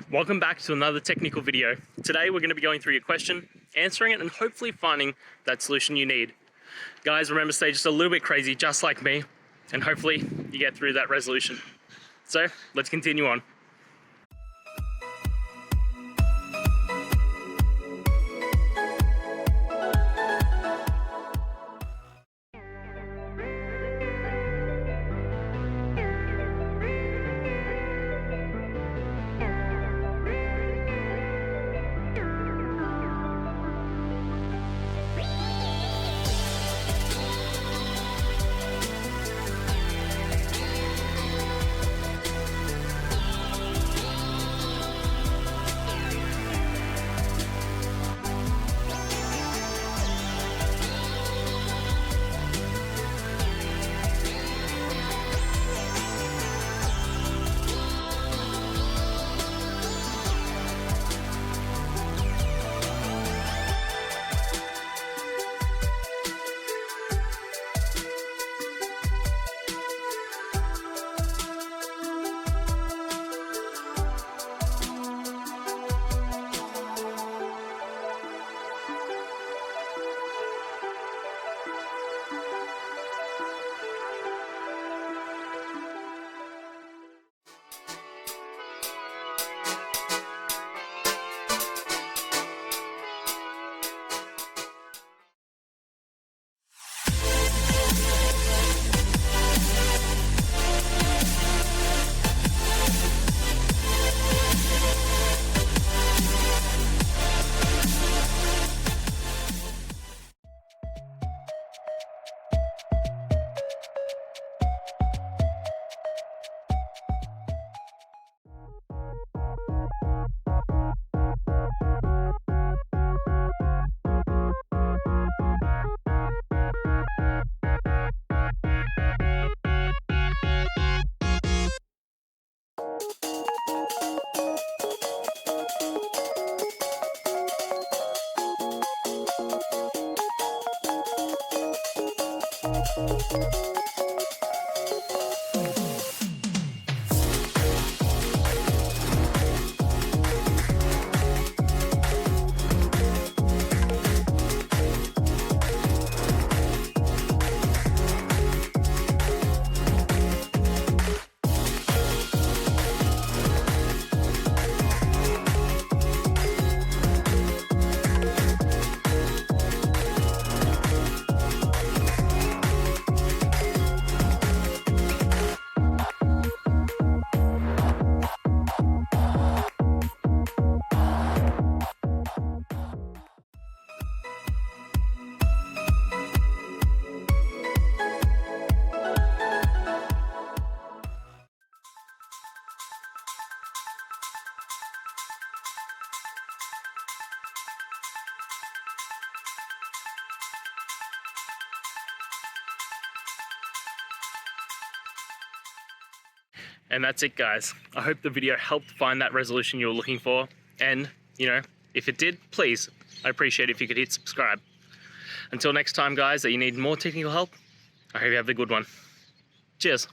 Welcome back to another technical video. Today we're going to be going through your question, answering it, and hopefully finding that solution you need. Guys, remember, stay just a little bit crazy, just like me, and hopefully you get through that resolution. So let's continue on. And that's it, guys. I hope the video helped find that resolution you were looking for. And, if it did, please, I'd appreciate it if you could hit subscribe. Until next time, guys, that you need more technical help, I hope you have a good one. Cheers.